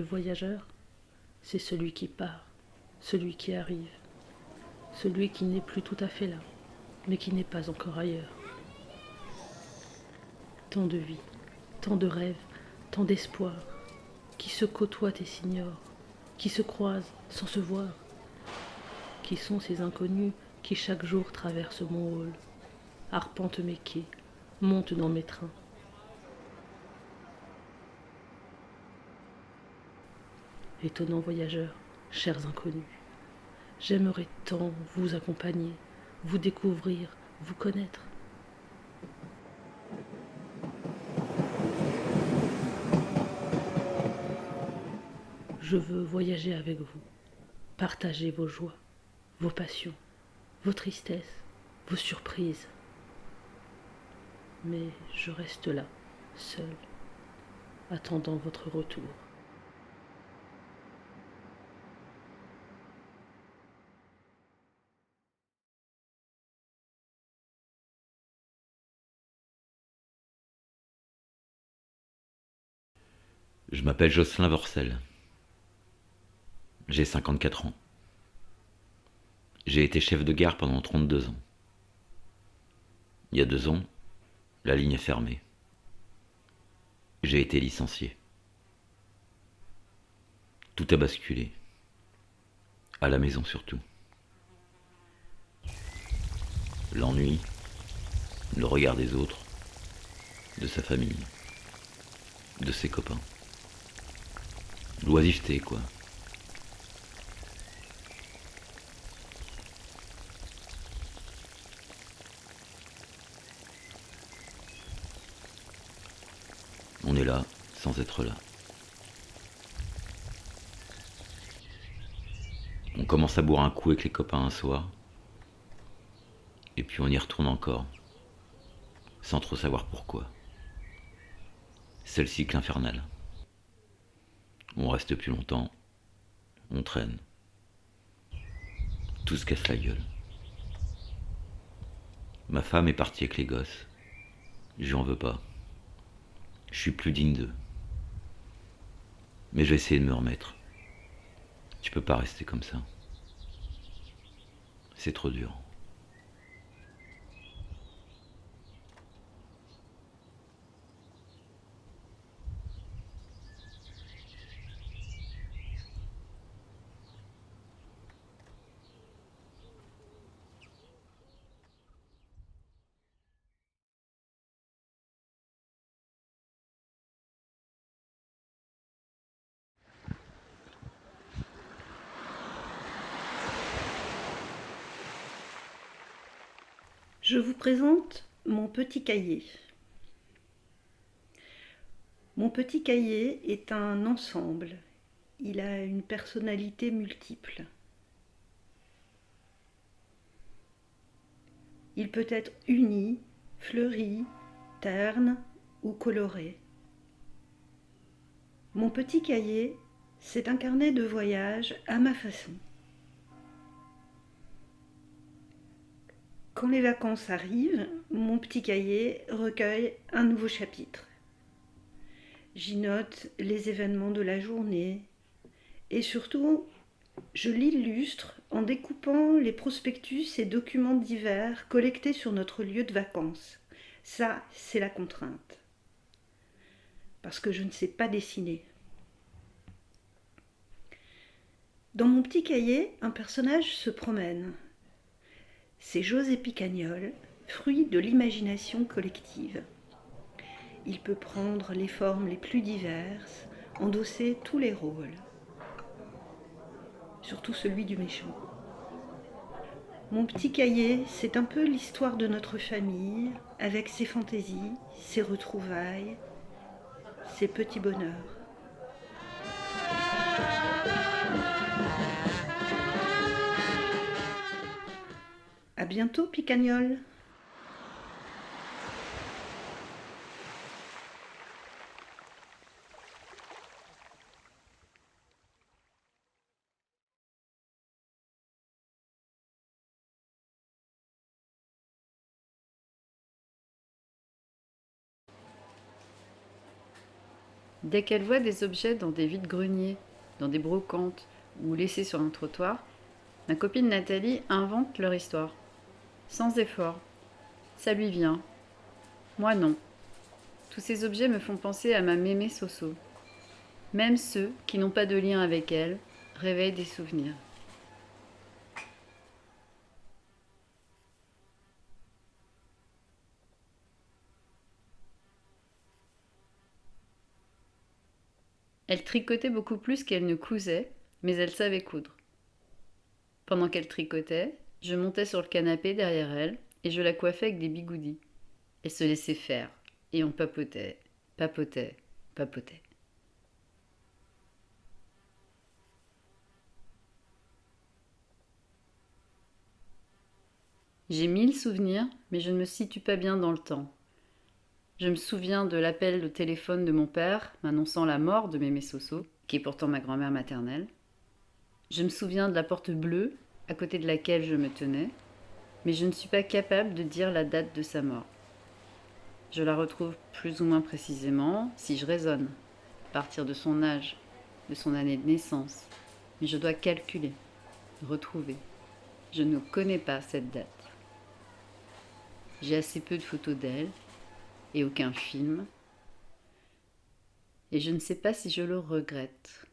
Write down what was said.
Le voyageur, c'est celui qui part, celui qui arrive, celui qui n'est plus tout à fait là, mais qui n'est pas encore ailleurs. Tant de vie, tant de rêves, tant d'espoirs, qui se côtoient et s'ignorent, qui se croisent sans se voir. Qui sont ces inconnus qui chaque jour traversent mon hall, arpentent mes quais, montent dans mes trains. Étonnants voyageurs, chers inconnus, j'aimerais tant vous accompagner, vous découvrir, vous connaître. Je veux voyager avec vous, partager vos joies, vos passions, vos tristesses, vos surprises. Mais je reste là, seul, attendant votre retour. Je m'appelle Jocelyn Vorcel. J'ai 54 ans. J'ai été chef de gare pendant 32 ans. Il y a 2 ans, la ligne est fermée. J'ai été licencié. Tout a basculé. À la maison surtout. L'ennui, le regard des autres, de sa famille, de ses copains. L'oisiveté, quoi. On est là, sans être là. On commence à boire un coup avec les copains un soir, et puis on y retourne encore, sans trop savoir pourquoi. C'est le cycle infernal. On reste plus longtemps, on traîne. Tout se casse la gueule. Ma femme est partie avec les gosses. Je lui en veux pas. Je suis plus digne d'eux. Mais je vais essayer de me remettre. Tu peux pas rester comme ça. C'est trop dur. Je vous présente mon petit cahier. Mon petit cahier est un ensemble. Il a une personnalité multiple. Il peut être uni, fleuri, terne ou coloré. Mon petit cahier, c'est un carnet de voyage à ma façon. Quand les vacances arrivent, mon petit cahier recueille un nouveau chapitre. J'y note les événements de la journée et surtout, je l'illustre en découpant les prospectus et documents divers collectés sur notre lieu de vacances. Ça, c'est la contrainte. Parce que je ne sais pas dessiner. Dans mon petit cahier, un personnage se promène. C'est José Picagnol, fruit de l'imagination collective. Il peut prendre les formes les plus diverses, endosser tous les rôles. Surtout celui du méchant. Mon petit cahier, c'est un peu l'histoire de notre famille, avec ses fantaisies, ses retrouvailles, ses petits bonheurs. À bientôt, Picagnol! Dès qu'elle voit des objets dans des vides-greniers, dans des brocantes ou laissés sur un trottoir, ma copine Nathalie invente leur histoire. Sans effort. Ça lui vient. Moi non. Tous ces objets me font penser à ma mémé Soso. Même ceux qui n'ont pas de lien avec elle réveillent des souvenirs. Elle tricotait beaucoup plus qu'elle ne cousait, mais elle savait coudre. Pendant qu'elle tricotait, je montais sur le canapé derrière elle et je la coiffais avec des bigoudis. Elle se laissait faire et on papotait, papotait, papotait. J'ai 1000 souvenirs, mais je ne me situe pas bien dans le temps. Je me souviens de l'appel au téléphone de mon père m'annonçant la mort de Mémé Soso, qui est pourtant ma grand-mère maternelle. Je me souviens de la porte bleue à côté de laquelle je me tenais, mais je ne suis pas capable de dire la date de sa mort. Je la retrouve plus ou moins précisément si je raisonne, à partir de son âge, de son année de naissance. Mais je dois calculer, retrouver. Je ne connais pas cette date. J'ai assez peu de photos d'elle et aucun film. Et je ne sais pas si je le regrette.